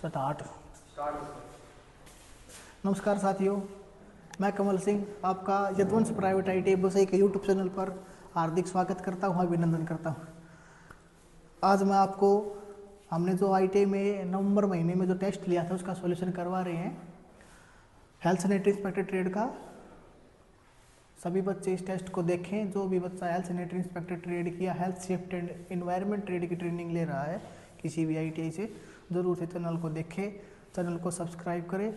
Start. नमस्कार साथियों, मैं कमल सिंह आपका यदुवंश प्राइवेट ITI बसई के यूट्यूब चैनल पर हार्दिक स्वागत करता हूं, अभिनंदन करता हूं। आज मैं आपको हमने जो ITI में नवंबर महीने में जो टेस्ट लिया था उसका सॉल्यूशन करवा रहे हैं। हेल्थ सैनिटरी इंस्पेक्टर ट्रेड का सभी बच्चे इस टेस्ट को देखें। जो भी बच्चा हेल्थ सैनिटरी इंस्पेक्टर ट्रेड की या health safety and environment trade की ट्रेनिंग ले रहा है किसी भी ITI से, ज़रूर से चैनल को देखें, चैनल को सब्सक्राइब करें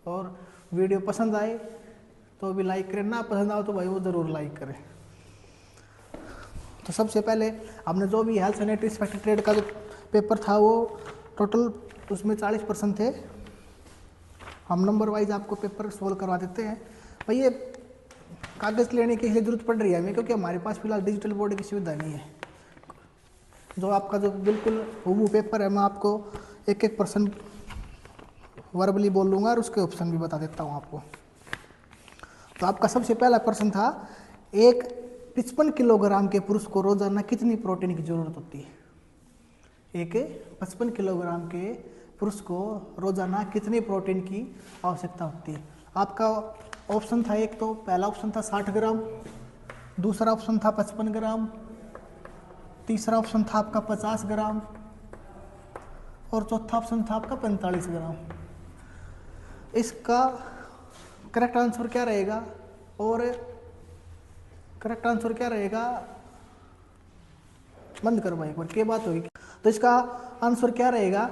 और वीडियो पसंद आए तो भी लाइक करें, ना पसंद आओ तो भाई वो ज़रूर लाइक करें। तो सबसे पहले हमने जो भी हेल्थ सैनिटरी इंस्पेक्टर ट्रेड का जो पेपर था वो टोटल उसमें 40% थे। हम नंबर वाइज आपको पेपर सोल्व करवा देते हैं। भाई ये कागज़ लेने की ज़रूरत पड़ रही है हमें, क्योंकि हमारे पास फिलहाल डिजिटल बोर्ड की सुविधा नहीं है। जो आपका जो बिल्कुल हूबहू पेपर है मैं आपको एक 1% वर्बली बोल लूँगा और उसके ऑप्शन भी बता देता हूँ आपको। तो आपका सबसे पहला प्रश्न था, एक 55 किलोग्राम के पुरुष को रोजाना कितनी प्रोटीन की जरूरत होती है। एक 55 किलोग्राम के पुरुष को रोजाना कितनी प्रोटीन की आवश्यकता होती है। आपका ऑप्शन था, एक तो पहला ऑप्शन था 60 ग्राम, दूसरा ऑप्शन था 55 ग्राम, तीसरा ऑप्शन था आपका 50 ग्राम और चौथा ऑप्शन था आपका 45 ग्राम। इसका करेक्ट आंसर क्या रहेगा और करेक्ट आंसर क्या रहेगा, बंद करो भाई, एक बार क्या बात होगी। तो इसका आंसर क्या रहेगा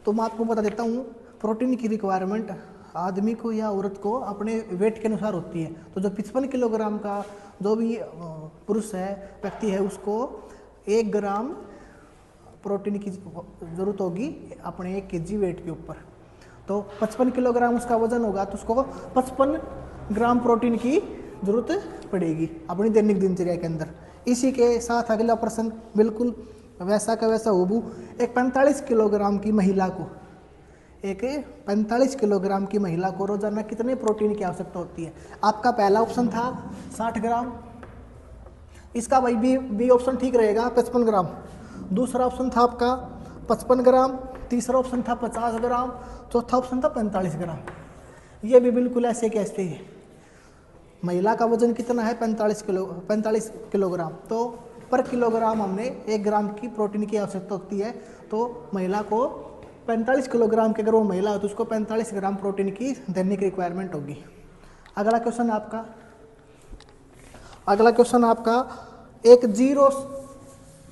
तो मैं आपको बता देता हूँ। प्रोटीन की रिक्वायरमेंट आदमी को या औरत को अपने वेट के अनुसार होती है। तो जो 55 किलोग्राम का जो भी पुरुष है, व्यक्ति है, उसको 1 ग्राम प्रोटीन की ज़रूरत होगी अपने 1 kg वेट के ऊपर। तो 55 किलोग्राम उसका वजन होगा तो उसको 55 ग्राम प्रोटीन की ज़रूरत पड़ेगी अपनी दैनिक दिनचर्या के अंदर। इसी के साथ अगला प्रश्न बिल्कुल वैसा का वैसा हूबहू, एक 45 किलोग्राम की महिला को, एक 45 किलोग्राम की महिला को रोजाना कितने प्रोटीन की आवश्यकता होती है। आपका पहला ऑप्शन था 60 ग्राम, इसका भाई बी ऑप्शन ठीक रहेगा 55 ग्राम। दूसरा ऑप्शन था आपका 55 ग्राम, तीसरा ऑप्शन था 50 ग्राम, चौथा ऑप्शन था 45 ग्राम। ये भी बिल्कुल ऐसे कैसे है। महिला का वजन कितना है 45 किलोग्राम, तो पर किलोग्राम हमने 1 ग्राम की प्रोटीन की आवश्यकता होती है। तो महिला को 45 किलोग्राम की अगर वो महिला हो तो उसको 45 ग्राम प्रोटीन की दैनिक रिक्वायरमेंट होगी। अगला क्वेश्चन आपका एक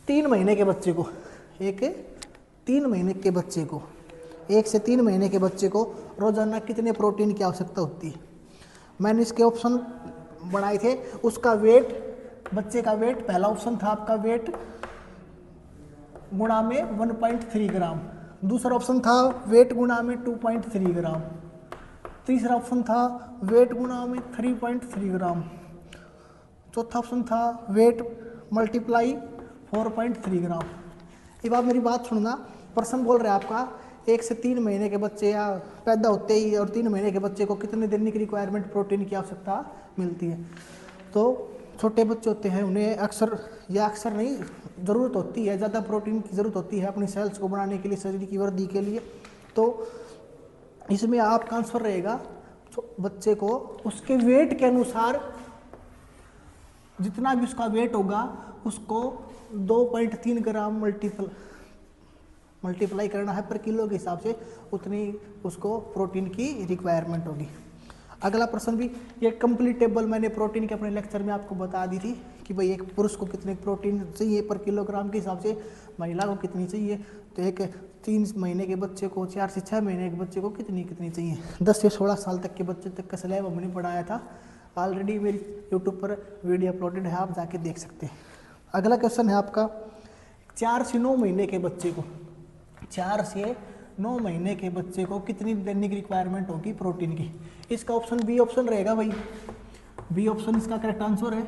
3 महीने के बच्चे को, एक 3 महीने के बच्चे को, 1 से 3 महीने के बच्चे को रोजाना कितने प्रोटीन की आवश्यकता होती है। मैंने इसके ऑप्शन बनाए थे। उसका वेट, बच्चे का वेट, पहला ऑप्शन था आपका वेट गुणा में 1.3 ग्राम, दूसरा ऑप्शन था वेट गुणा में 2.3 ग्राम, तीसरा ऑप्शन था वेट गुणा में 3.3 ग्राम, चौथा ऑप्शन था वेट मल्टीप्लाई 4.3 ग्राम। अब आप मेरी बात सुनना, प्रश्न बोल रहे हैं आपका 1 से 3 महीने के बच्चे या पैदा होते ही और 3 महीने के बच्चे को कितने दैनिक रिक्वायरमेंट प्रोटीन की आवश्यकता मिलती है। तो छोटे बच्चे होते हैं उन्हें अक्सर नहीं ज़रूरत होती है, ज़्यादा प्रोटीन की ज़रूरत होती है अपनी सेल्स को बढ़ाने के लिए, शरीर की वृद्धि के लिए। तो इसमें आपका आंसर रहेगा बच्चे को उसके वेट के अनुसार जितना भी उसका वेट होगा उसको 2.3 ग्राम मल्टीप्लाई करना है पर किलो के हिसाब से, उतनी उसको प्रोटीन की रिक्वायरमेंट होगी। अगला प्रश्न भी ये कंप्लीट टेबल मैंने प्रोटीन के अपने लेक्चर में आपको बता दी थी कि भाई एक पुरुष को कितने प्रोटीन चाहिए पर किलोग्राम के हिसाब से, महिला को कितनी चाहिए। तो एक 3 महीने के बच्चे को, 4 से 6 महीने के बच्चे को कितनी चाहिए। 10 से 16 साल तक के बच्चे तक का स्लैब हमने पढ़ाया था, ऑलरेडी मेरी यूट्यूब पर वीडियो अपलोडेड है, आप जाके देख सकते हैं। अगला क्वेश्चन है आपका 4 से 9 महीने के बच्चे को, 4 से 9 महीने के बच्चे को कितनी दैनिक रिक्वायरमेंट होगी प्रोटीन की। इसका ऑप्शन बी ऑप्शन रहेगा भाई, बी ऑप्शन इसका करेक्ट आंसर है।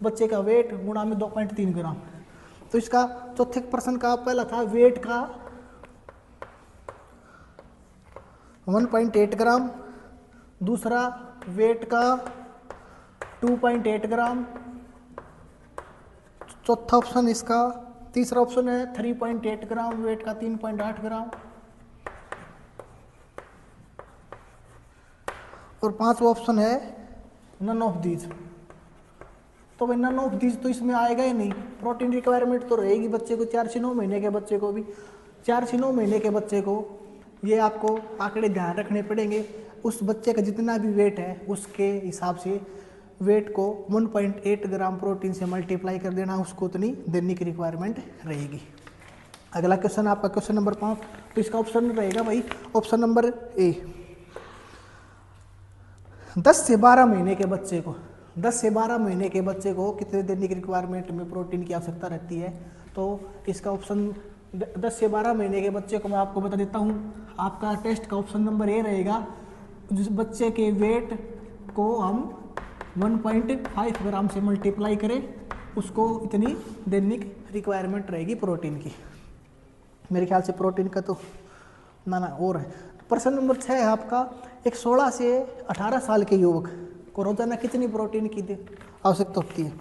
बच्चे का वेट गुणा में 2.3 ग्राम। तो इसका चौथे प्रश्न का पहला था वेट का 1.8 ग्राम, दूसरा वेट का 2.8 ग्राम, चौथा ऑप्शन इसका, तीसरा ऑप्शन है 3.8 ग्राम, वेट का 3.8 ग्राम, और पांचवा ऑप्शन है नन ऑफ दीज। तो भाई नन ऑफ दीज तो इसमें आएगा ही नहीं। प्रोटीन रिक्वायरमेंट तो रहेगी बच्चे को, 4 से 9 महीने के बच्चे को भी। 4 से 9 महीने के बच्चे को ये आपको आंकड़े ध्यान रखने पड़ेंगे। उस बच्चे का जितना भी वेट है उसके हिसाब से वेट को 1.8 ग्राम प्रोटीन से मल्टीप्लाई कर देना, उसको उतनी दैनिक रिक्वायरमेंट रहेगी। अगला क्वेश्चन आपका क्वेश्चन नंबर 5। तो इसका ऑप्शन रहेगा भाई ऑप्शन नंबर ए। 10 से 12 महीने के बच्चे को 10 से 12 महीने के बच्चे को कितने दैनिक रिक्वायरमेंट में प्रोटीन की आवश्यकता रहती है? तो इसका ऑप्शन 10 से 12 महीने के बच्चे को मैं आपको बता देता हूँ। आपका टेस्ट का ऑप्शन नंबर ए रहेगा। जिस बच्चे के वेट को हम 1.5 ग्राम से मल्टीप्लाई करें उसको इतनी दैनिक रिक्वायरमेंट रहेगी प्रोटीन की। मेरे ख्याल से प्रोटीन का तो ना और है। प्रश्न नंबर 6 है आपका, एक 16 से 18 साल के युवक को रोजाना कितनी प्रोटीन की आवश्यकता होती है?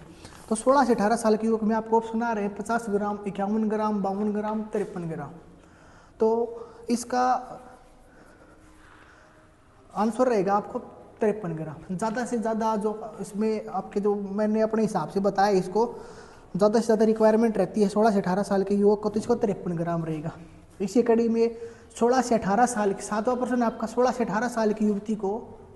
तो 16 से 18 साल के युवक में आपको ऑप्शन आ रहे हैं 50 ग्राम, 51 ग्राम, 52 ग्राम, 53 ग्राम। तो इसका आंसर रहेगा आपको 53 ग्राम। ज़्यादा से ज़्यादा जो इसमें आपके जो मैंने अपने हिसाब से बताया, इसको ज़्यादा से ज़्यादा रिक्वायरमेंट रहती है 16 से 18 साल के युवक को, तो इसको 53 ग्राम रहेगा। इसी कड़ी में 16 से 18 साल, 7वां प्रश्न आपका 16 से 18 साल की युवती को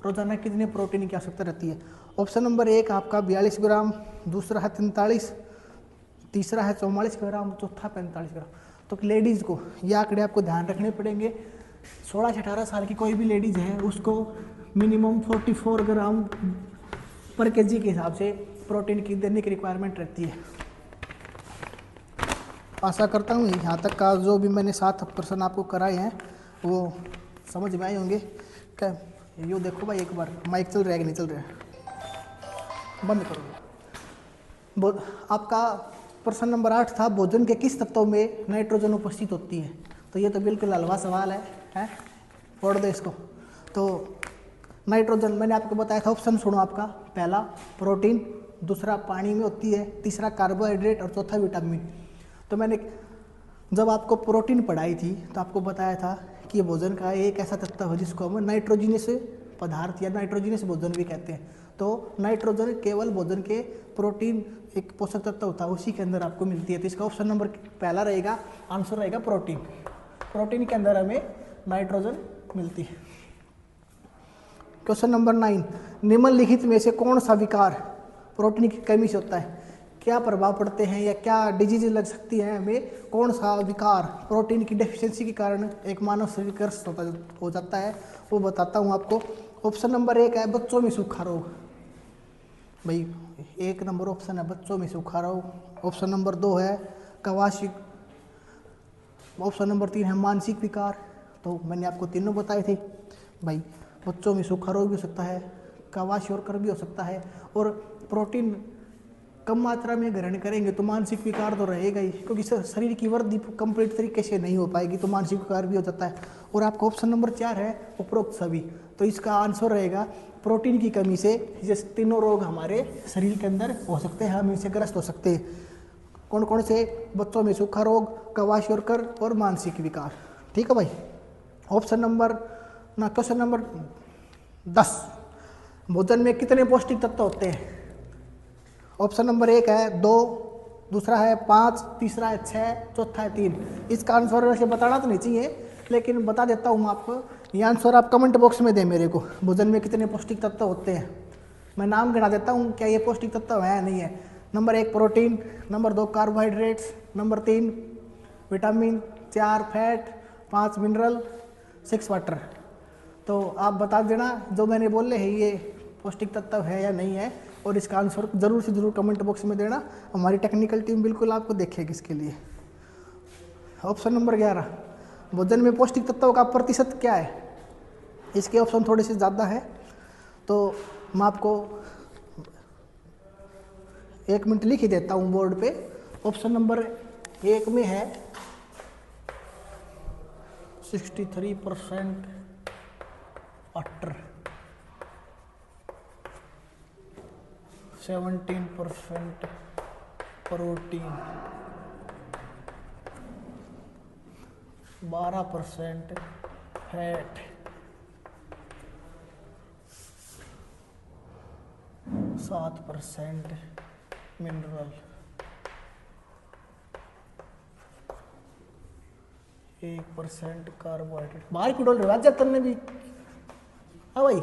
रोजाना कितने प्रोटीन की आवश्यकता रहती है? ऑप्शन नंबर 1 आपका 42 ग्राम, दूसरा है 43, तीसरा है 44 ग्राम, चौथा 45 ग्राम। तो लेडीज़ को ये आंकड़े आपको ध्यान रखने पड़ेंगे। 16 से 18 साल की कोई भी लेडीज़ है उसको मिनिमम 44 ग्राम पर केजी के हिसाब से प्रोटीन की दैनिक रिक्वायरमेंट रहती है। आशा करता हूँ यहाँ तक का जो भी मैंने 7 प्रश्न आपको कराए हैं वो समझ में आए होंगे। क्या यो देखो भाई, एक बार माइक चल रहा है कि नहीं चल रहा है? बंद करो। आपका प्रश्न नंबर 8 था, भोजन के किस तत्वों में नाइट्रोजन उपस्थित होती है? तो ये तो बिल्कुल हलवा सवाल है? पढ़ दो इसको। तो नाइट्रोजन मैंने आपको बताया था, ऑप्शन सुनो आपका। पहला प्रोटीन, दूसरा पानी में होती है, तीसरा कार्बोहाइड्रेट और चौथा विटामिन। तो मैंने जब आपको प्रोटीन पढ़ाई थी तो आपको बताया था कि भोजन का एक ऐसा तत्व है जिसको हम नाइट्रोजिनस पदार्थ या नाइट्रोजिनस भोजन भी कहते हैं। तो नाइट्रोजन केवल भोजन के प्रोटीन एक पोषक तत्व होता है, उसी के अंदर आपको मिलती है। तो इसका ऑप्शन नंबर पहला रहेगा, आंसर रहेगा प्रोटीन। प्रोटीन के अंदर हमें नाइट्रोजन मिलती है। क्वेश्चन नंबर 9, निम्नलिखित में से कौन सा विकार प्रोटीन की कमी से होता है? क्या प्रभाव पड़ते हैं या क्या डिजीज लग सकती है हमें? कौन सा विकार प्रोटीन की डेफिशिएंसी के कारण एक मानव शरीर ग्रस्त हो जाता है, वो बताता हूँ आपको। ऑप्शन नंबर 1 है बच्चों में सूखा रोग। भाई 1 नंबर ऑप्शन है बच्चों में सूखा रोग। ऑप्शन नंबर 2 है कवाशिक। ऑप्शन नंबर 3 है मानसिक विकार। तो मैंने आपको तीनों बताए थे भाई। बच्चों में सूखा रोग भी हो सकता है, कवाशियोर भी हो सकता है, और प्रोटीन कम मात्रा में ग्रहण करेंगे तो मानसिक विकार तो रहेगा ही, क्योंकि शरीर की वृद्धि कंप्लीट तरीके से नहीं हो पाएगी तो मानसिक विकार भी हो जाता है। और आपका ऑप्शन नंबर 4 है उपरोक्त सभी। तो इसका आंसर रहेगा प्रोटीन की कमी से ये तीनों रोग हमारे शरीर के अंदर हो सकते हैं, हम इनसे ग्रस्त हो सकते हैं। कौन कौन से? बच्चों में सूखा रोग, कवाशियोर और मानसिक विकार। ठीक है भाई। ऑप्शन नंबर क्वेश्चन नंबर 10, भोजन में कितने पौष्टिक तत्व होते हैं? ऑप्शन नंबर 1 है 2, दूसरा है 5, तीसरा है 6, चौथा है 3। इसका आंसर वैसे बताना तो नहीं चाहिए लेकिन बता देता हूँ आपको। ये आंसर आप कमेंट बॉक्स में दें मेरे को, भोजन में कितने पौष्टिक तत्व होते हैं। मैं नाम गिना देता हूँ, क्या ये पौष्टिक तत्व है या नहीं है। Number 1 protein, number 2 carbohydrates, number 3 vitamin, 4 fat, 5 mineral, 6 water. तो आप बता देना जो मैंने बोले हैं ये पौष्टिक तत्व है या नहीं है, और इसका आंसर जरूर से जरूर कमेंट बॉक्स में देना। हमारी टेक्निकल टीम बिल्कुल आपको देखेगी इसके लिए। ऑप्शन नंबर 11, भोजन में पौष्टिक तत्वों का प्रतिशत क्या है? इसके ऑप्शन थोड़े से ज़्यादा है, तो मैं आपको 1 मिनट लिख ही देता हूँ बोर्ड पे। ऑप्शन नंबर 1 में है 63% water, 17% protein, 12% fat, 7% mineral, 1% carbohydrate. बाहर क्यों डोल रहे हो? आज तन्ने भी, हाँ भाई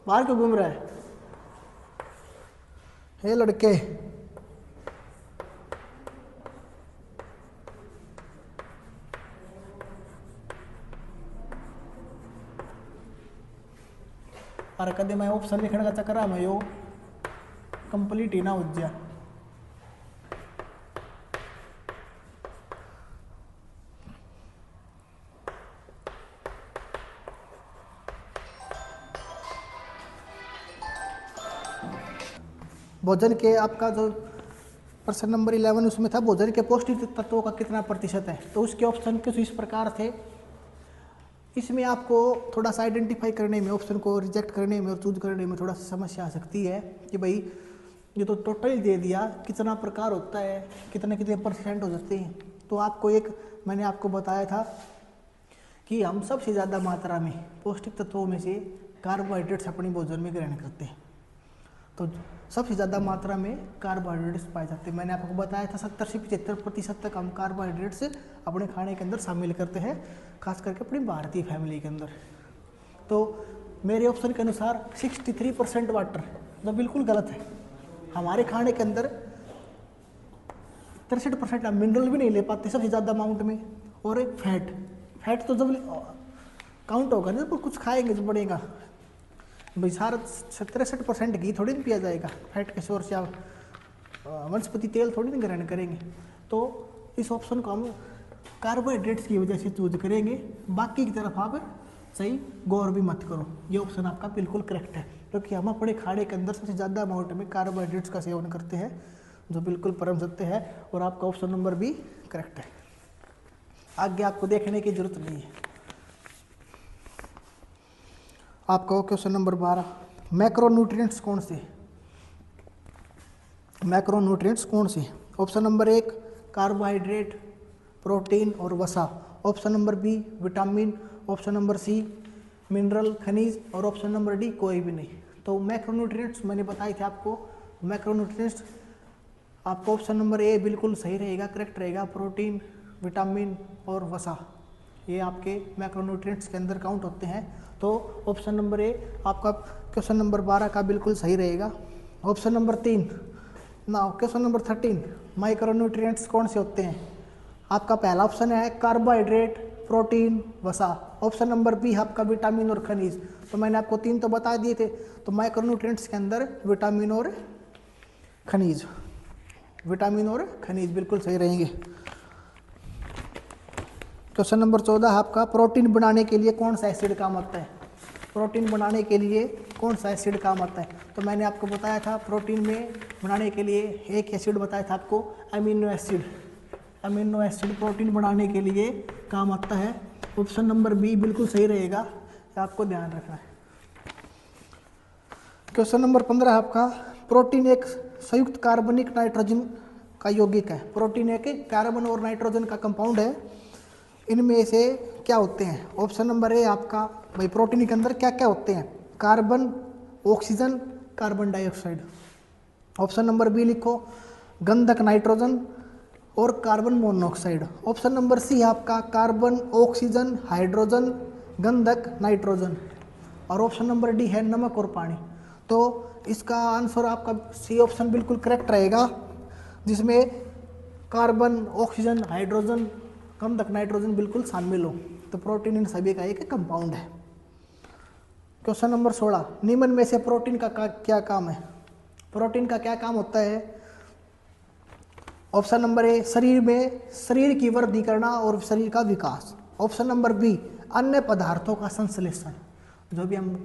बाहर क्यों घूम रहा है? हे लड़के, अरे कदे मैं ऑप्शन लिखने का चक्कर है मैं यो कंप्लीट ही ना हो जा। भोजन के आपका जो प्रश्न नंबर 11 उसमें था भोजन के पौष्टिक तत्वों का कितना प्रतिशत है, तो उसके ऑप्शन कुछ इस प्रकार थे। इसमें आपको थोड़ा सा आइडेंटिफाई करने में, ऑप्शन को रिजेक्ट करने में और चूज करने में थोड़ा सा समस्या आ सकती है कि भाई ये तो टोटल दे दिया, कितना प्रकार होता है, कितने कितने % हो जाते हैं। तो आपको एक मैंने आपको बताया था कि हम सबसे ज़्यादा मात्रा में पौष्टिक तत्वों में से कार्बोहाइड्रेट्स अपने भोजन में ग्रहण करते हैं। तो सबसे ज़्यादा मात्रा में कार्बोहाइड्रेट्स पाए जाते हैं। मैंने आपको बताया था 70 से 75% तक हम कार्बोहाइड्रेट्स अपने खाने के अंदर शामिल करते हैं, खास करके अपनी भारतीय फैमिली के अंदर। तो मेरे ऑप्शन के अनुसार 63% वाटर, जो बिल्कुल गलत है। हमारे खाने के अंदर 63% हम मिनरल भी नहीं ले पाते सबसे ज़्यादा अमाउंट में। और एक फैट तो जब काउंट होगा ना, तो कुछ खाएंगे जो बढ़ेगा भाई, सारा 63% घी थोड़ी ना पिया जाएगा, फैट के सोर्स या वनस्पति तेल थोड़ी ना ग्रहण करेंगे। तो इस ऑप्शन को हम कार्बोहाइड्रेट्स की वजह से चूज करेंगे, बाकी की तरफ आप सही गौर भी मत करो। ये ऑप्शन आपका बिल्कुल करेक्ट है, क्योंकि हम अपने खाने के अंदर सबसे ज़्यादा अमाउंट में कार्बोहाइड्रेट्स का सेवन करते हैं, जो बिल्कुल परम सत्य है। और आपका ऑप्शन नंबर भी करेक्ट है। आगे आपको देखने की जरूरत नहीं है। आपका क्वेश्चन नंबर 12, मैक्रोन्यूट्रिएंट्स कौन से? मैक्रोन्यूट्रिएंट्स कौन से? ऑप्शन नंबर 1 कार्बोहाइड्रेट, प्रोटीन और वसा। Option number B vitamin. Option number C mineral, खनिज। और ऑप्शन नंबर डी कोई भी नहीं। तो मैक्रोन्यूट्रिएंट्स मैंने बताए थे आपको। मैक्रोन्यूट्रिएंट्स आपका ऑप्शन नंबर ए बिल्कुल सही रहेगा, करेक्ट रहेगा। प्रोटीन, विटामिन और वसा, ये आपके मैक्रोन्यूट्रिएंट्स के अंदर काउंट होते हैं। तो ऑप्शन नंबर ए आपका क्वेश्चन नंबर 12 का बिल्कुल सही रहेगा। ऑप्शन नंबर 3 ना, क्वेश्चन नंबर 13 माइक्रोन्यूट्रिएंट्स कौन से होते हैं? आपका पहला ऑप्शन है कार्बोहाइड्रेट, प्रोटीन, वसा। ऑप्शन नंबर बी आपका विटामिन और खनिज। तो मैंने आपको 3 तो बता दिए थे। तो माइक्रोन्यूट्रिएंट्स के अंदर विटामिन और खनिज, विटामिन और खनिज बिल्कुल सही रहेंगे। क्वेश्चन नंबर 14 आपका प्रोटीन बनाने के लिए कौन सा एसिड काम आता है? प्रोटीन बनाने के लिए कौन सा एसिड काम आता है? तो मैंने आपको बताया था प्रोटीन में बनाने के लिए एक एसिड बताया था आपको, amino acid. Amino acid protein बनाने के लिए काम आता है। ऑप्शन नंबर बी बिल्कुल सही रहेगा, आपको ध्यान रखना है। क्वेश्चन नंबर 15 आपका प्रोटीन एक संयुक्त कार्बनिक नाइट्रोजन का यौगिक है। प्रोटीन एक कार्बन और नाइट्रोजन का कंपाउंड है। इनमें से क्या होते हैं? ऑप्शन नंबर ए आपका भाई प्रोटीन के अंदर क्या क्या होते हैं? Carbon, oxygen, carbon dioxide. Option number B लिखो गंधक नाइट्रोजन और carbon monoxide. Option number C आपका कार्बन, ऑक्सीजन, हाइड्रोजन, गंधक, नाइट्रोजन। और ऑप्शन नंबर डी है नमक और पानी। तो इसका आंसर आपका सी ऑप्शन बिल्कुल करेक्ट रहेगा, जिसमें कार्बन, ऑक्सीजन, हाइड्रोजन, गंधक, नाइट्रोजन बिल्कुल शामिल हो। तो प्रोटीन इन सभी का एक कंपाउंड है। क्वेश्चन नंबर 16 निम्न में से प्रोटीन का क्या काम है? प्रोटीन का क्या काम होता है? ऑप्शन नंबर ए शरीर में शरीर की वृद्धि करना और शरीर का विकास। ऑप्शन नंबर बी अन्य पदार्थों का संश्लेषण, जो भी हम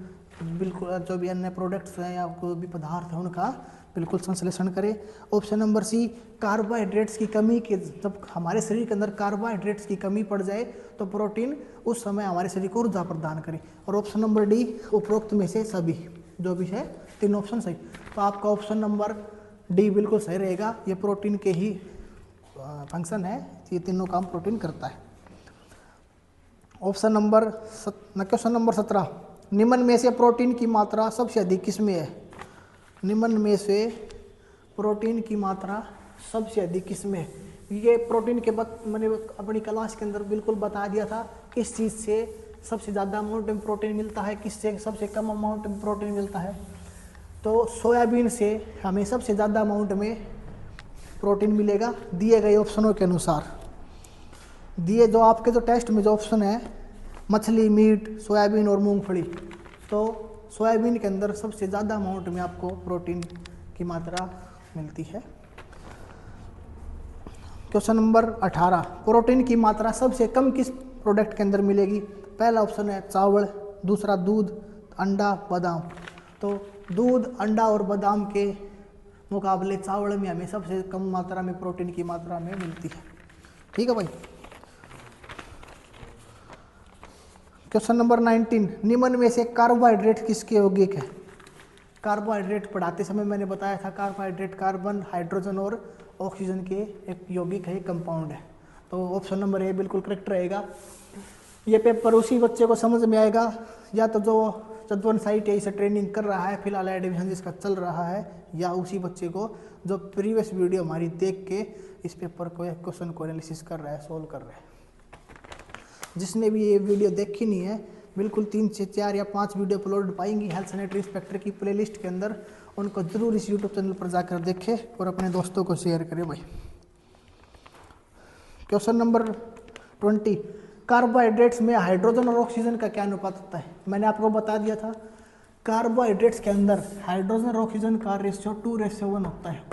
बिल्कुल जो भी अन्य प्रोडक्ट्स हैं या कोई भी पदार्थ है उनका बिल्कुल संश्लेषण करें। ऑप्शन नंबर सी कार्बोहाइड्रेट्स की कमी के, जब हमारे शरीर के अंदर कार्बोहाइड्रेट्स की कमी पड़ जाए तो प्रोटीन उस समय हमारे शरीर को ऊर्जा प्रदान करे। और ऑप्शन नंबर डी उपरोक्त में से सभी, जो भी है 3 ऑप्शन सही। तो आपका ऑप्शन नंबर डी बिल्कुल सही रहेगा। ये प्रोटीन के ही फंक्शन है, ये तीनों काम प्रोटीन करता है। क्वेश्चन नंबर 17 निम्न में से प्रोटीन की मात्रा सबसे अधिक किसमें है? निम्न में से प्रोटीन की मात्रा सबसे अधिक किसमें? ये प्रोटीन के वक्त मैंने अपनी क्लास के अंदर बिल्कुल बता दिया था किस चीज़ से सबसे ज़्यादा अमाउंट में प्रोटीन मिलता है, किससे सबसे कम अमाउंट में प्रोटीन मिलता है। तो सोयाबीन से हमें सबसे ज़्यादा अमाउंट में प्रोटीन मिलेगा दिए गए ऑप्शनों के अनुसार। दिए जो आपके जो टेस्ट में जो ऑप्शन है मछली, मीट, सोयाबीन और मूंगफली, तो सोयाबीन के अंदर सबसे ज़्यादा अमाउंट में आपको प्रोटीन की मात्रा मिलती है। क्वेश्चन नंबर 18, प्रोटीन की मात्रा सबसे कम किस प्रोडक्ट के अंदर मिलेगी? पहला ऑप्शन है चावल, दूसरा दूध, अंडा, बादाम। तो दूध, अंडा और बादाम के मुकाबले चावल में हमें सबसे कम मात्रा में प्रोटीन की मात्रा में मिलती है। ठीक है भाई। क्वेश्चन नंबर 19, निम्न में से कार्बोहाइड्रेट किसके यौगिक है? कार्बोहाइड्रेट पढ़ाते समय मैंने बताया था कार्बोहाइड्रेट कार्बन, हाइड्रोजन और ऑक्सीजन के एक यौगिक है, कंपाउंड है। तो ऑप्शन नंबर ए बिल्कुल करेक्ट रहेगा। ये पेपर उसी बच्चे को समझ में आएगा या तो जो चतवन साइट इसे ट्रेनिंग कर रहा है फिलहाल एडमिशन जिसका चल रहा है, या उसी बच्चे को जो प्रीवियस वीडियो हमारी देख के इस पेपर को क्वेश्चन को एनालिसिस कर रहा है, सोल्व कर रहा है। जिसने भी ये वीडियो देखी नहीं है, बिल्कुल 3 से 4 या 5 वीडियो अपलोड पाएंगी हेल्थ सैनिटरी इंस्पेक्टर की प्लेलिस्ट के अंदर, उनको जरूर इस यूट्यूब चैनल पर जाकर देखें और अपने दोस्तों को शेयर करें भाई। क्वेश्चन नंबर 20, कार्बोहाइड्रेट्स में हाइड्रोजन और ऑक्सीजन का क्या अनुपात होता है? मैंने आपको बता दिया था कार्बोहाइड्रेट्स के अंदर हाइड्रोजन और ऑक्सीजन का रेशियो 2:1 होता है।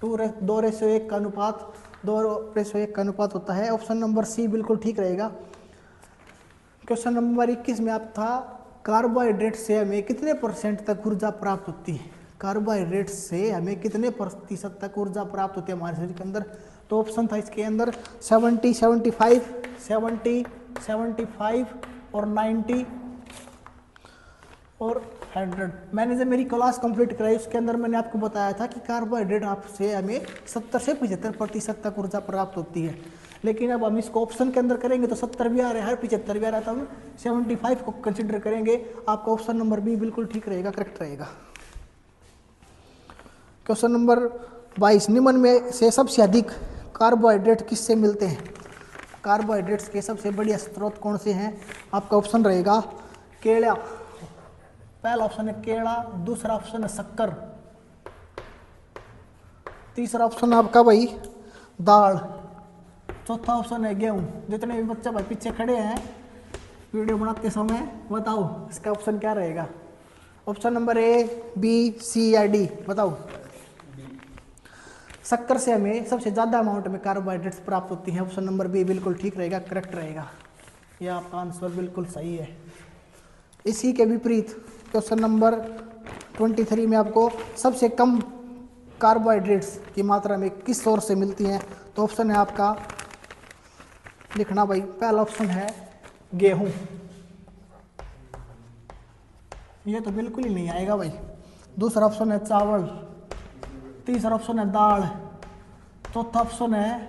2:1 का अनुपात 2:1 का अनुपात होता है। ऑप्शन नंबर सी बिल्कुल ठीक रहेगा। क्वेश्चन नंबर 21 में आप था कार्बोहाइड्रेट से हमें कितने % तक ऊर्जा प्राप्त होती है? कार्बोहाइड्रेट से हमें कितने % तक ऊर्जा प्राप्त होती है हमारे शरीर के अंदर? तो ऑप्शन था इसके अंदर 70, 75, 70, 75 और 90 और 100। मैंने जब मेरी क्लास कंप्लीट कराई उसके अंदर मैंने आपको बताया था कि कार्बोहाइड्रेट आपसे हमें 70 से 75% तक ऊर्जा प्राप्त होती है। लेकिन अब हम इसको ऑप्शन के अंदर करेंगे तो 70 भी आ रहा है, 75 भी आ रहा है, तो हम 75 को कंसिडर करेंगे। आपका ऑप्शन नंबर बी बिल्कुल ठीक रहेगा, करेक्ट रहेगा। क्वेश्चन नंबर 22, निम्न में से सबसे अधिक कार्बोहाइड्रेट किससे मिलते हैं? कार्बोहाइड्रेट्स के सबसे बढ़िया स्रोत कौन से हैं? आपका ऑप्शन रहेगा केला। पहला ऑप्शन है केला, दूसरा ऑप्शन है शक्कर, तीसरा ऑप्शन आपका भाई दाल, चौथा ऑप्शन है गेहूं। जितने भी बच्चे भाई पीछे खड़े हैं वीडियो बनाते समय बताओ इसका ऑप्शन क्या रहेगा? ऑप्शन नंबर ए, बी, सी या डी, बताओ। शक्कर से हमें सबसे ज़्यादा अमाउंट में कार्बोहाइड्रेट्स प्राप्त होती हैं। ऑप्शन नंबर बी बिल्कुल ठीक रहेगा, करेक्ट रहेगा। यह आपका आंसर बिल्कुल सही है। इसी के विपरीत क्वेश्चन नंबर 23 में आपको सबसे कम कार्बोहाइड्रेट्स की मात्रा में किस सोर्स से मिलती हैं? तो ऑप्शन है आपका लिखना भाई, पहला ऑप्शन है गेहूं, ये तो बिल्कुल ही नहीं आएगा भाई। दूसरा ऑप्शन है चावल, तीसरा ऑप्शन है दाल, चौथा ऑप्शन है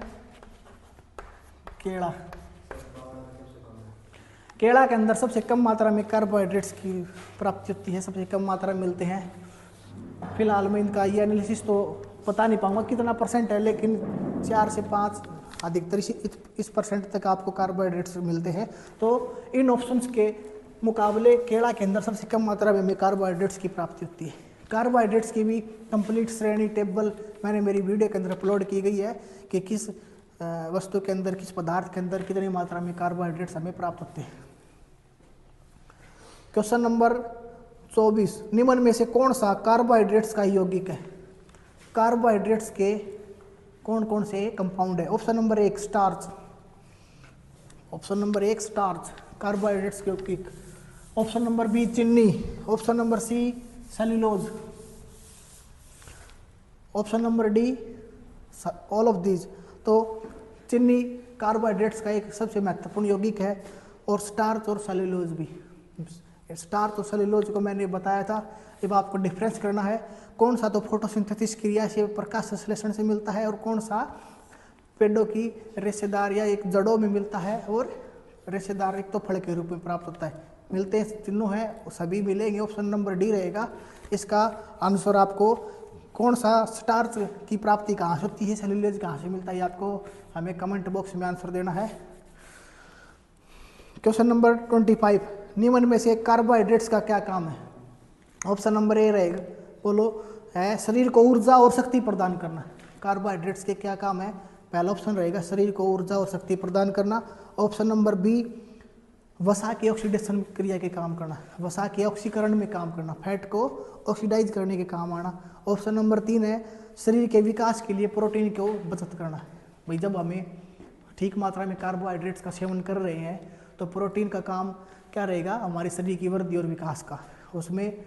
केला। केला के अंदर सबसे कम मात्रा में कार्बोहाइड्रेट्स की प्राप्ति होती है, सबसे कम मात्रा में मिलते हैं। फिलहाल मैं इनका ये एनालिसिस तो बता नहीं पाऊंगा कितना % है, लेकिन 4 से 5 अधिकतर इस % तक आपको कार्बोहाइड्रेट्स मिलते हैं। तो इन ऑप्शंस के मुकाबले केला के अंदर सबसे कम मात्रा में हमें कार्बोहाइड्रेट्स की प्राप्ति होती है। कार्बोहाइड्रेट्स की भी कंप्लीट श्रेणी टेबल मैंने मेरी वीडियो के अंदर अपलोड की गई है कि किस वस्तु के अंदर, किस पदार्थ के अंदर कितनी मात्रा में कार्बोहाइड्रेट्स हमें प्राप्त होते हैं। क्वेश्चन नंबर 24, निम्न में से कौन सा कार्बोहाइड्रेट्स का यौगिक है? कार्बोहाइड्रेट्स के कौन कौन से कंपाउंड है? Option number 1 starch, option number 1 starch carbohydrates के यौगिक। ऑप्शन नंबर बी चीनी, option number C cellulose, option number D all of these. तो चीनी कार्बोहाइड्रेट्स का एक सबसे महत्वपूर्ण यौगिक है और स्टार्च और सेल्यूलोज भी। स्टार्च और सेल्यूलोज को मैंने बताया था। अब आपको डिफरेंस करना है कौन सा तो फोटोसिंथेसिस क्रिया से, प्रकाश संश्लेषण से मिलता है और कौन सा पेड़ों की रेशेदार या एक जड़ों में मिलता है और रेशेदार एक तो फल के रूप में प्राप्त होता है। मिलते हैं, तीनों हैं सभी मिलेंगे, ऑप्शन नंबर डी रहेगा इसका आंसर। आपको कौन सा स्टार्च की प्राप्ति कहाँ से होती है, सेलुलोज कहाँ से मिलता है, आपको हमें कमेंट बॉक्स में आंसर देना है। क्वेश्चन नंबर 25, निम्न में से कार्बोहाइड्रेट्स का क्या काम है। ऑप्शन नंबर ए रहेगा, बोलो, है शरीर को ऊर्जा और शक्ति प्रदान करना। कार्बोहाइड्रेट्स के क्या काम है, पहला ऑप्शन रहेगा शरीर को ऊर्जा और शक्ति प्रदान करना। ऑप्शन नंबर बी, वसा के ऑक्सीडेशन क्रिया के काम करना, वसा के ऑक्सीकरण में काम करना, फैट को ऑक्सीडाइज करने के काम आना। ऑप्शन नंबर 3 है शरीर के विकास के लिए प्रोटीन को बचत करना। भाई जब हमें ठीक मात्रा में कार्बोहाइड्रेट्स का सेवन कर रहे हैं तो प्रोटीन का काम क्या रहेगा, हमारे शरीर की वृद्धि और विकास का, उसमें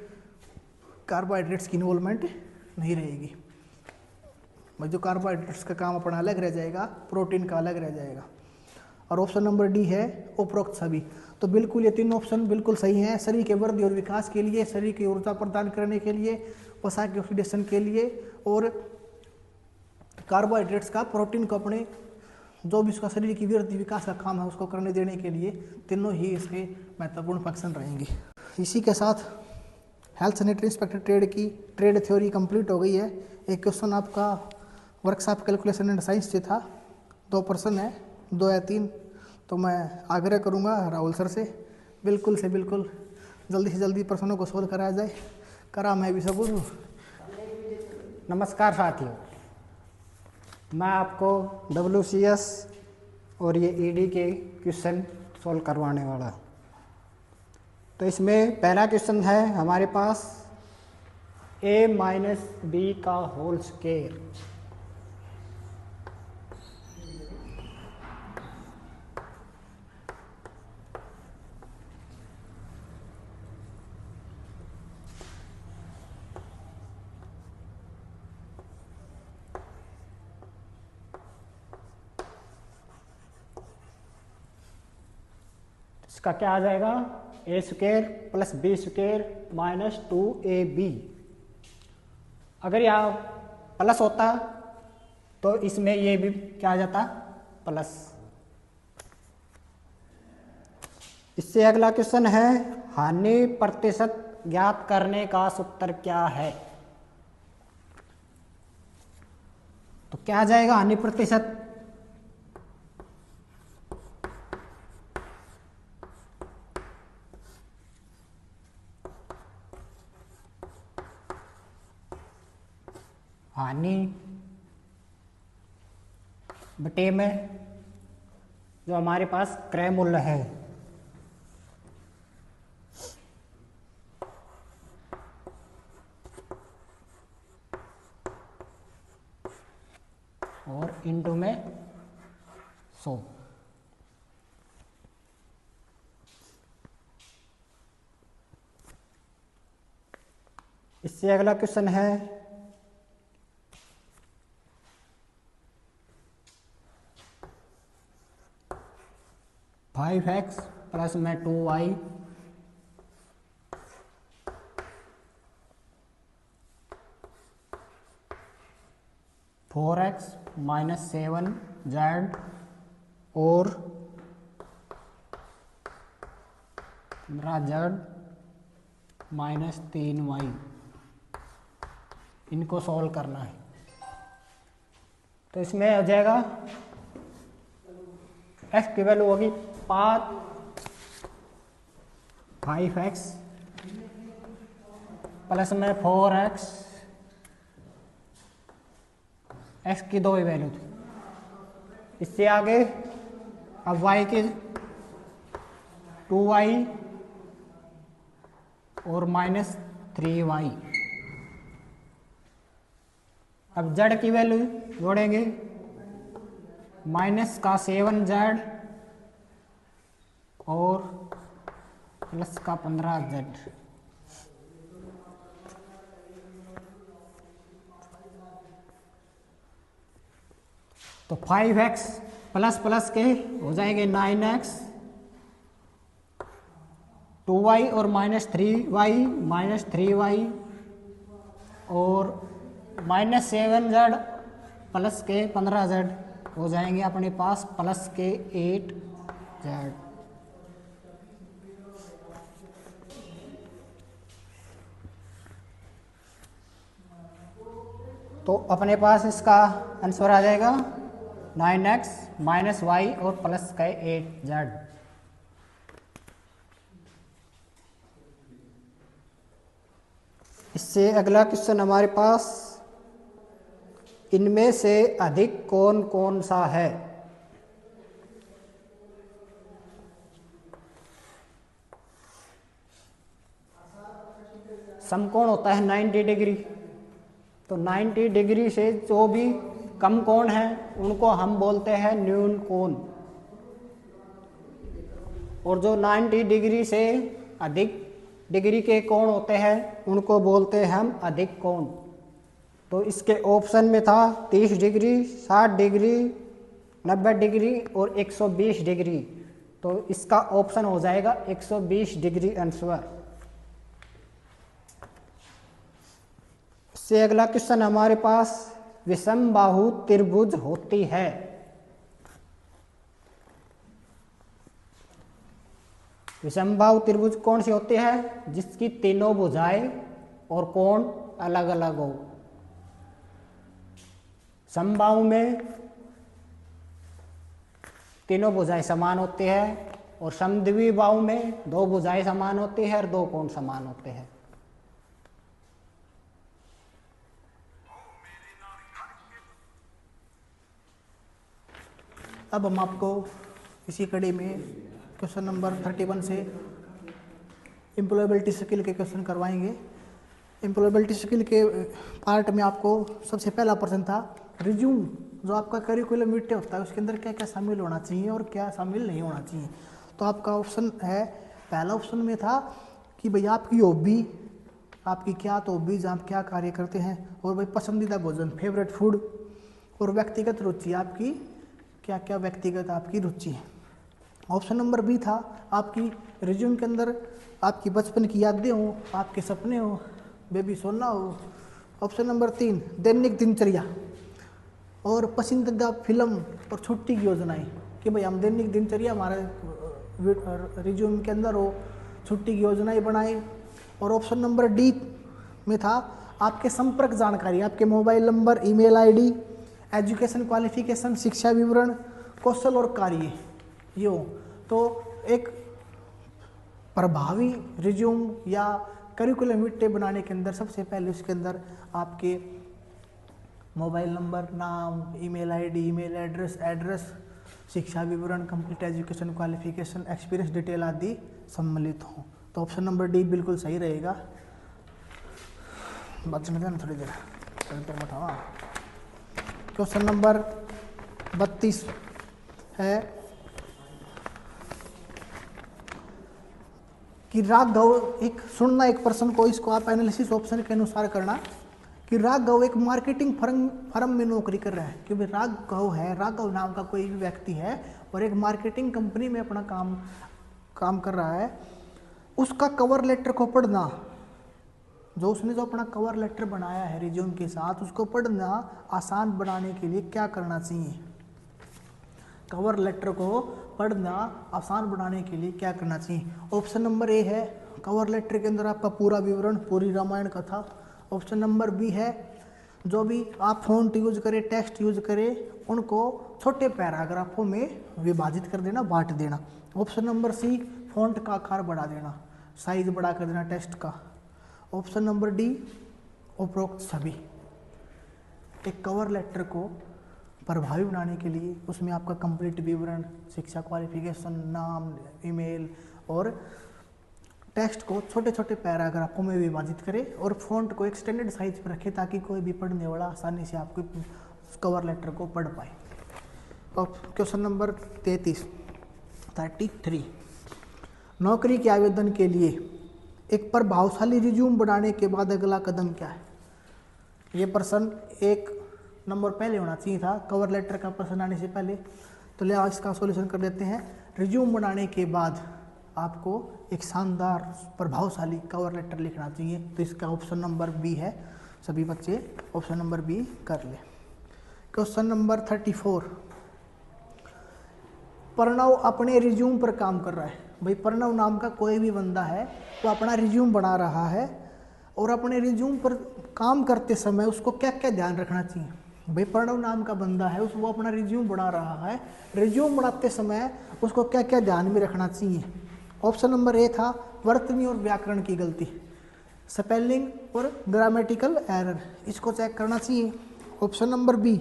कार्बोहाइड्रेट्स की इन्वॉल्वमेंट नहीं रहेगी। भाई जो कार्बोहाइड्रेट्स का काम अपना अलग रह जाएगा, प्रोटीन का अलग रह जाएगा। और ऑप्शन नंबर डी है उपरोक्त सभी। तो बिल्कुल ये तीनों ऑप्शन बिल्कुल सही हैं, शरीर के वृद्धि और विकास के लिए, शरीर की ऊर्जा प्रदान करने के लिए, वसा के ऑक्सीडेशन के लिए, और कार्बोहाइड्रेट्स का प्रोटीन को अपने जो भी उसका शरीर की वृद्धि विकास का काम है उसको करने देने के लिए, तीनों ही इसके महत्वपूर्ण फंक्शन रहेंगे। इसी के साथ हेल्थ सैनिटरी इंस्पेक्टर ट्रेड की ट्रेड थ्योरी कंप्लीट हो गई है। एक क्वेश्चन आपका वर्कशॉप कैलकुलेशन एंड साइंस से था, 2 प्रश्न है, 2 या 3, तो मैं आग्रह करूंगा राहुल सर से बिल्कुल जल्दी से जल्दी प्रश्नों को सोल्व कराया जाए। करा मैं भी सब। नमस्कार साथियों, मैं आपको WCS और ये ED के क्वेश्चन सॉल्व करवाने वाला। तो इसमें पहला क्वेश्चन है हमारे पास a माइनस बी का होल स्क्वायर। इसका क्या आ जाएगा, a square plus B square minus 2ab। अगर यहाँ प्लस होता तो इसमें ये भी क्या आ जाता, प्लस। इससे अगला क्वेश्चन है हानि प्रतिशत ज्ञात करने का सूत्र क्या है। तो क्या आ जाएगा हानि प्रतिशत, हानि बटे में जो हमारे पास क्रय मूल्य है, और इंटू में 100। इससे अगला क्वेश्चन है 5x प्लस में 2y 4x माइनस 7z और 15z माइनस 3y, इनको सॉल्व करना है। तो इसमें हो जाएगा x की वैल्यू होगी 5x प्लस में 4x, x की 2 ही वैल्यू थी। इससे आगे अब y की 2y और माइनस 3y। अब z की वैल्यू जोड़ेंगे, माइनस का 7z और प्लस का 15z। तो 5x प्लस प्लस के हो जाएंगे 9x, 2y और माइनस 3y और माइनस 7z प्लस के 15z हो जाएंगे अपने पास प्लस के 8z। तो अपने पास इसका आंसर आ जाएगा 9x माइनस वाई और प्लस का 8z। इससे अगला क्वेश्चन हमारे पास, इनमें से अधिक कौन कौन सा है। समकोण होता है 90 डिग्री, तो 90 डिग्री से जो भी कम कोण है उनको हम बोलते हैं न्यून कोण, और जो 90 डिग्री से अधिक डिग्री के कोण होते हैं उनको बोलते हैं हम अधिक कोण। तो इसके ऑप्शन में था 30 डिग्री, 60 डिग्री, 90 डिग्री और 120 डिग्री, तो इसका ऑप्शन हो जाएगा 120 डिग्री आंसर। से अगला क्वेश्चन हमारे पास, विषमबाहु त्रिभुज होती है। विषमबाहु त्रिभुज कौन सी होती है? जिसकी तीनों भुजाएं और कोण अलग अलग हो। समबाहु में तीनों भुजाएं समान होती है और समद्विबाहु बाहु में दो भुजाएं समान होती है और दो कोण समान होते हैं। अब हम आपको इसी कड़ी में क्वेश्चन नंबर 31 से एम्प्लॉयबिलिटी स्किल के क्वेश्चन करवाएंगे। एम्प्लॉयबिलिटी स्किल के पार्ट में आपको सबसे पहला प्रश्न था रिज्यूम, जो आपका करिकुलम विटे होता है उसके अंदर क्या क्या शामिल होना चाहिए और क्या शामिल नहीं होना चाहिए। तो आपका ऑप्शन है, पहला ऑप्शन में था कि भाई आपकी हॉबी, आपकी क्या तो हॉबीज, आप क्या कार्य करते हैं, और भाई पसंदीदा भोजन, फेवरेट फूड, और व्यक्तिगत रुचि, आपकी क्या क्या व्यक्तिगत आपकी रुचि है। ऑप्शन नंबर बी था आपकी रिज्यूम के अंदर आपकी बचपन की यादें हो, आपके सपने हो, बेबी सोना हो। ऑप्शन नंबर 3 दैनिक दिनचर्या और पसंदीदा फिल्म और छुट्टी की योजनाएं, कि भाई हम दैनिक दिनचर्या हमारे रिज्यूम के अंदर हो, छुट्टी की योजनाएं बनाएं। और ऑप्शन नंबर डी में था आपके संपर्क जानकारी, आपके mobile number, email ID, education qualification, शिक्षा विवरण, कौशल और कार्य, ये हो। तो एक प्रभावी रिज्यूम या करिकुलम विटे बनाने के अंदर सबसे पहले उसके अंदर आपके मोबाइल नंबर, नाम, ईमेल आईडी, ईमेल एड्रेस, शिक्षा विवरण, complete education qualification, experience detail आदि सम्मिलित हों। तो ऑप्शन नंबर डी बिल्कुल सही रहेगा। बचने देना थोड़ी देर, क्वेश्चन नंबर 32 है कि राघव, एक सुनना एक प्रश्न को, इसको आप एनालिसिस ऑप्शन के अनुसार करना कि राघव एक मार्केटिंग फर्म में नौकरी कर रहा है। क्योंकि राघव है, राघव नाम का कोई भी व्यक्ति है और एक मार्केटिंग कंपनी में अपना काम कर रहा है। उसका कवर लेटर को पढ़ना, जो उसने जो अपना कवर लेटर बनाया है रिज्यूम के साथ, उसको पढ़ना आसान बनाने के लिए क्या करना चाहिए। कवर लेटर को पढ़ना आसान बनाने के लिए क्या करना चाहिए। ऑप्शन नंबर ए है कवर लेटर के अंदर आपका पूरा विवरण, पूरी रामायण कथा। ऑप्शन नंबर बी है जो भी आप फॉन्ट यूज करें, टेक्स्ट यूज करें, उनको छोटे पैराग्राफों में विभाजित कर देना, बांट देना। ऑप्शन नंबर सी फॉन्ट का आकार बढ़ा देना, साइज बड़ा कर देना टेक्स्ट का। ऑप्शन नंबर डी उपरोक्त सभी। एक कवर लेटर को प्रभावी बनाने के लिए उसमें आपका कंप्लीट विवरण, शिक्षा क्वालिफिकेशन, नाम, ईमेल और टेक्स्ट को छोटे छोटे पैराग्राफों में विभाजित करें और फॉन्ट को एक स्टैंडर्ड साइज पर रखें ताकि कोई भी पढ़ने वाला आसानी से आपके कवर लेटर को पढ़ पाए। और क्वेश्चन नंबर 33 नौकरी के आवेदन के लिए एक प्रभावशाली रिज्यूम बनाने के बाद अगला कदम क्या है। ये प्रश्न एक नंबर पहले होना चाहिए था कवर लेटर का प्रश्न आने से पहले। तो ले आज इसका सॉल्यूशन कर देते हैं। रिज्यूम बनाने के बाद आपको एक शानदार प्रभावशाली कवर लेटर लिखना चाहिए। तो इसका ऑप्शन नंबर बी है। सभी बच्चे ऑप्शन नंबर बी कर ले। क्वेश्चन नंबर 34 प्रणव अपने रिज्यूम पर काम कर रहा है। भाई प्रणव नाम का कोई भी बंदा है वो अपना रिज्यूम बना रहा है और अपने रिज्यूम पर काम करते समय उसको क्या क्या ध्यान रखना चाहिए। भाई प्रणव नाम का बंदा है, वो अपना रिज्यूम बना रहा है, रिज्यूम बनाते समय उसको क्या क्या ध्यान में रखना चाहिए। ऑप्शन नंबर ए था वर्तनी और व्याकरण की गलती, स्पेलिंग और ग्रामेटिकल एरर, इसको चेक करना चाहिए। ऑप्शन नंबर बी,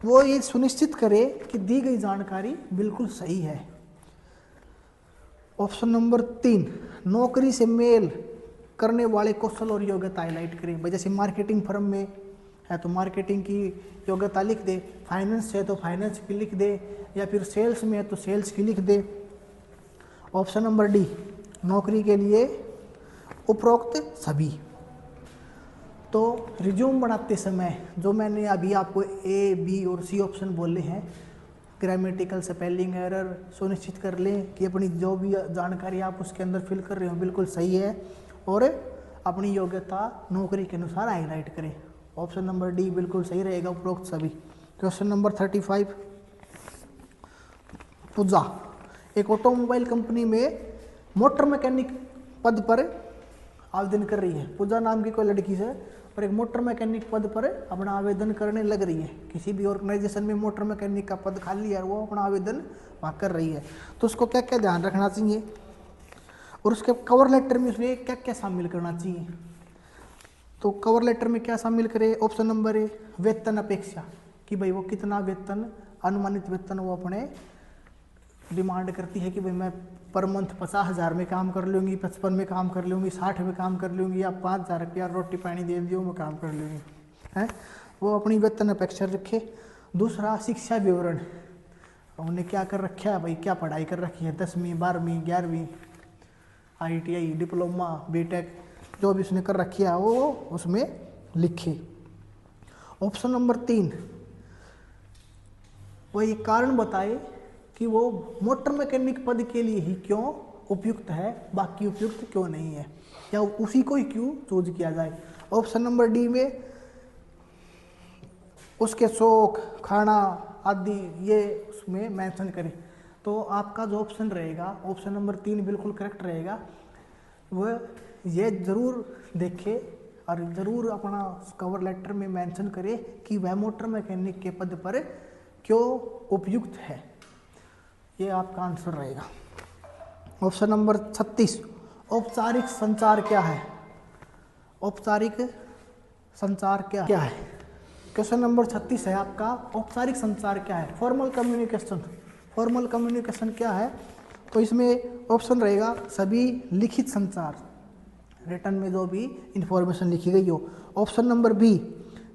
वो ये सुनिश्चित करे कि दी गई जानकारी बिल्कुल सही है। ऑप्शन नंबर 3, नौकरी से मेल करने वाले कौशल और योग्यता हाईलाइट करें। भाई जैसे मार्केटिंग फर्म में है तो मार्केटिंग की योग्यता लिख दे, फाइनेंस है तो फाइनेंस की लिख दे, या फिर सेल्स में है तो सेल्स की लिख दे। ऑप्शन नंबर डी, नौकरी के लिए उपरोक्त सभी। तो रिज्यूम बनाते समय जो मैंने अभी आपको ए, बी और सी ऑप्शन बोले हैं, ग्रामेटिकल स्पेलिंग एरर सुनिश्चित कर लें कि अपनी जो भी जानकारी आप उसके अंदर फिल कर रहे हो बिल्कुल सही है, और अपनी योग्यता नौकरी के अनुसार हाईलाइट करें। ऑप्शन नंबर डी बिल्कुल सही रहेगा, उपरोक्त सभी। क्वेश्चन नंबर 35, पूजा एक ऑटोमोबाइल कंपनी में मोटर मैकेनिक पद पर आवेदन कर रही है। पूजा नाम की कोई लड़की से और एक मोटर मैकेनिक पद पर अपना आवेदन करने लग रही है। किसी भी ऑर्गेनाइजेशन में मोटर मैकेनिक का पद खाली है, वो अपना आवेदन वहाँ कर रही है, तो उसको क्या क्या ध्यान रखना चाहिए और उसके कवर लेटर में उसमें क्या क्या शामिल करना चाहिए। तो कवर लेटर में क्या शामिल करे। ऑप्शन नंबर ए, वेतन अपेक्षा, कि भाई वो कितना वेतन, अनुमानित वेतन वो अपने डिमांड करती है कि भाई मैं पर मंथ 50,000 में काम कर लूँगी, 55 में काम कर लूँगी, 60 में काम कर लूँगी, या 5,000 रुपया रोटी पानी दे दियो मैं काम कर लूँगी, है वो अपनी वेतन अपेक्षा रखे। दूसरा, शिक्षा विवरण, उन्हें क्या कर रखा है भाई, क्या पढ़ाई कर रखी है, 10वीं 12वीं 11वीं, ITI डिप्लोमा बीटेक जो भी उसने कर रखी है वो उसमें लिखे। ऑप्शन नंबर 3, वो ये कारण बताए कि वो मोटर मैकेनिक पद के लिए ही क्यों उपयुक्त है, बाकी उपयुक्त क्यों नहीं है, या उसी को ही क्यों चूज किया जाए। ऑप्शन नंबर डी में उसके शौक, खाना आदि ये उसमें मेंशन करें। तो आपका जो ऑप्शन रहेगा, ऑप्शन नंबर 3 बिल्कुल करेक्ट रहेगा। वह ये ज़रूर देखे और ज़रूर अपना कवर लेटर में मेंशन करे कि वह मोटर मैकेनिक के पद पर क्यों उपयुक्त है। ये आपका आंसर रहेगा। ऑप्शन नंबर 36, औपचारिक संचार क्या है। औपचारिक संचार क्या है। क्वेश्चन नंबर 36 है आपका, औपचारिक संचार क्या है। फॉर्मल कम्युनिकेशन, फॉर्मल कम्युनिकेशन क्या है। तो इसमें ऑप्शन रहेगा सभी लिखित संचार, रिटर्न में जो भी इंफॉर्मेशन लिखी गई हो। ऑप्शन नंबर बी,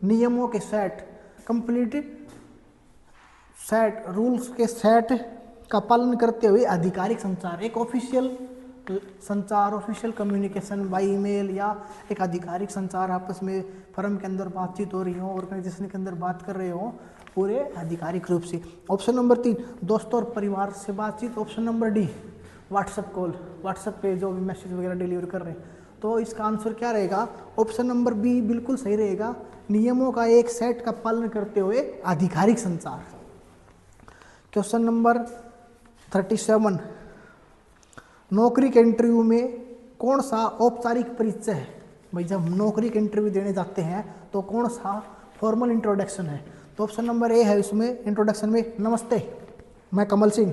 नियमों के सेट, कंप्लीट सेट, रूल्स के सेट का पालन करते हुए आधिकारिक संचार, एक ऑफिशियल संचार, ऑफिशियल कम्युनिकेशन बाय ईमेल, या एक आधिकारिक संचार आपस में फर्म के अंदर बातचीत हो रही हो, ऑर्गेनाइजेशन के अंदर बात कर रहे हो पूरे आधिकारिक रूप से। ऑप्शन नंबर 3, दोस्तों और परिवार से बातचीत। Option number D, WhatsApp call, WhatsApp पे जो भी मैसेज वगैरह डिलीवर कर रहे हैं। तो इसका आंसर क्या रहेगा, ऑप्शन नंबर बी बिल्कुल सही रहेगा, नियमों का एक सेट का पालन करते हुए आधिकारिक संचार। क्वेश्चन नंबर 37, नौकरी के इंटरव्यू में कौन सा औपचारिक परिचय है। भाई जब नौकरी के इंटरव्यू देने जाते हैं तो कौन सा फॉर्मल इंट्रोडक्शन है। तो ऑप्शन नंबर ए है, इसमें इंट्रोडक्शन में नमस्ते, मैं कमल सिंह,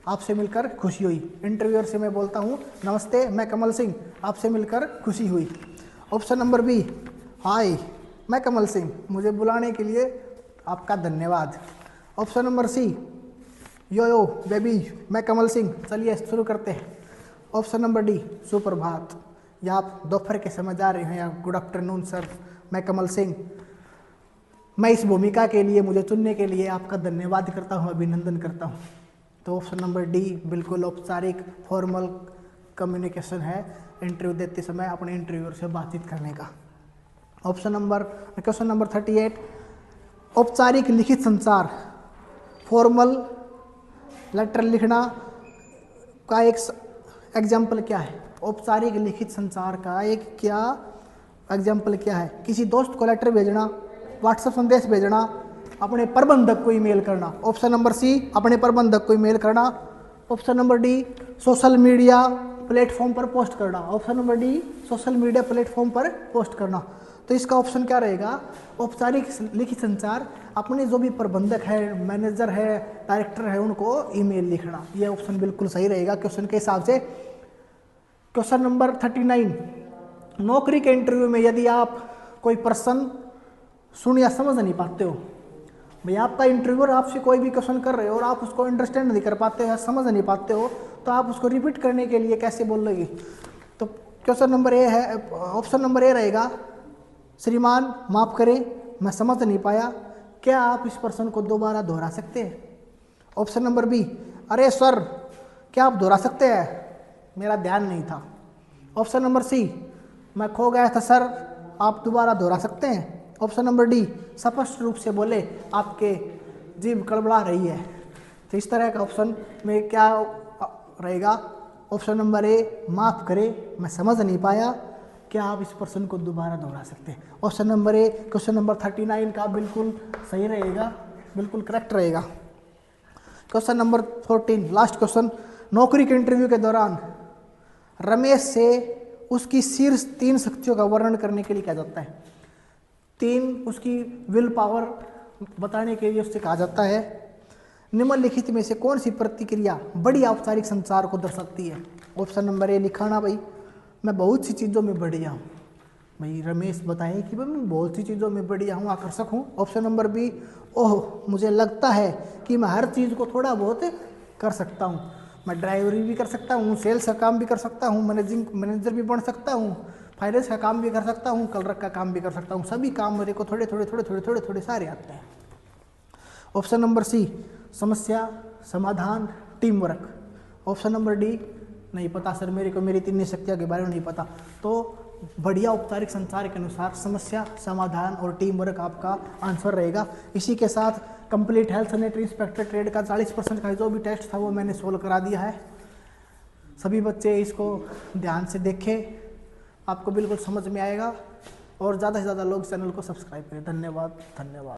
आपसे मिलकर खुशी हुई। इंटरव्यूअर से मैं बोलता हूँ नमस्ते, मैं कमल सिंह, आपसे मिलकर खुशी हुई। ऑप्शन नंबर बी, हाय मैं कमल सिंह, मुझे बुलाने के लिए आपका धन्यवाद। Option number C, yo baby मैं कमल सिंह, चलिए शुरू करते हैं। ऑप्शन नंबर डी, सुप्रभात, या आप दोपहर के समय जा रहे हैं, या गुड आफ्टरनून सर, मैं कमल सिंह, मैं इस भूमिका के लिए मुझे चुनने के लिए आपका धन्यवाद करता हूँ, अभिनंदन करता हूँ। तो ऑप्शन नंबर डी बिल्कुल औपचारिक फॉर्मल कम्युनिकेशन है, इंटरव्यू देते समय अपने इंटरव्यूअर से बातचीत करने का। क्वेश्चन नंबर 38, औपचारिक लिखित संचार, फॉर्मल लेटर लिखना का एक एग्जाम्पल क्या है। औपचारिक लिखित संचार का एक क्या एग्जाम्पल क्या है। किसी दोस्त को लेटर भेजना, व्हाट्सएप संदेश भेजना, अपने प्रबंधक को ईमेल करना। ऑप्शन नंबर सी, अपने प्रबंधक को ईमेल करना। Option number D, social media platform पर पोस्ट करना। Option number D social media platform पर पोस्ट करना। तो इसका ऑप्शन क्या रहेगा, औपचारिक लिखित संचार, अपने जो भी प्रबंधक है, मैनेजर है, डायरेक्टर है, उनको ईमेल लिखना। ये ऑप्शन बिल्कुल सही रहेगा क्वेश्चन के हिसाब से। क्वेश्चन नंबर 39, नौकरी के इंटरव्यू में यदि आप कोई प्रश्न सुन या समझ नहीं पाते हो, भाई आपका इंटरव्यूअर आपसे कोई भी क्वेश्चन कर रहे हो और आप उसको अंडरस्टैंड नहीं कर पाते हो या समझ नहीं पाते हो, तो आप उसको रिपीट करने के लिए कैसे बोलोगे। तो क्वेश्चन नंबर ए है, ऑप्शन नंबर ए रहेगा, श्रीमान माफ़ करें मैं समझ नहीं पाया, क्या आप इस प्रश्न को दोबारा दोहरा सकते हैं। ऑप्शन नंबर बी, अरे सर क्या आप दोहरा सकते हैं, मेरा ध्यान नहीं था। ऑप्शन नंबर सी, मैं खो गया था सर, आप दोबारा दोहरा सकते हैं। ऑप्शन नंबर डी, स्पष्ट रूप से बोले, आपके जीभ कड़बड़ा रही है। तो इस तरह का ऑप्शन में क्या रहेगा, ऑप्शन नंबर ए, माफ़ करें मैं समझ नहीं पाया, क्या आप इस प्रश्न को दोबारा दोहरा सकते हैं। Option number A question number 39 का बिल्कुल सही रहेगा, बिल्कुल करेक्ट रहेगा। क्वेश्चन नंबर 14 लास्ट क्वेश्चन, नौकरी के इंटरव्यू के दौरान रमेश से उसकी शीर्ष 3 शक्तियों का वर्णन करने के लिए कहा जाता है। 3 उसकी विल पावर बताने के लिए उससे कहा जाता है, निम्नलिखित में से कौन सी प्रतिक्रिया बड़ी औपचारिक संचार को दर्शाती है। ऑप्शन नंबर ए, लिखाना, भाई मैं बहुत सी चीज़ों में बढ़िया हूँ। भाई रमेश बताए कि भाई मैं बहुत सी चीज़ों में बढ़िया हूँ, आकर्षक हूँ। ऑप्शन नंबर बी, ओह मुझे लगता है कि मैं हर चीज़ को थोड़ा बहुत कर सकता हूँ, मैं ड्राइवरी भी कर सकता हूँ, सेल्स का काम भी कर सकता हूँ, मैनेजर भी बन सकता हूँ, फाइनेंस का काम भी कर सकता हूँ, कलरक का काम भी कर सकता हूँ, सभी काम मेरे को थोड़े थोड़े सारे आते हैं। ऑप्शन नंबर सी, समस्या समाधान team work. Option number D, नहीं पता सर मेरे को मेरी 3 शक्तियों के बारे में नहीं पता। तो बढ़िया औपचारिक संचार के अनुसार समस्या समाधान और टीम वर्क आपका आंसर रहेगा। इसी के साथ complete health sanitary inspector trade का 40% का जो भी टेस्ट था वो मैंने सोल्व करा दिया है। सभी बच्चे इसको ध्यान से देखें, आपको बिल्कुल समझ में आएगा, और ज़्यादा से ज़्यादा लोग चैनल को सब्सक्राइब करें। धन्यवाद।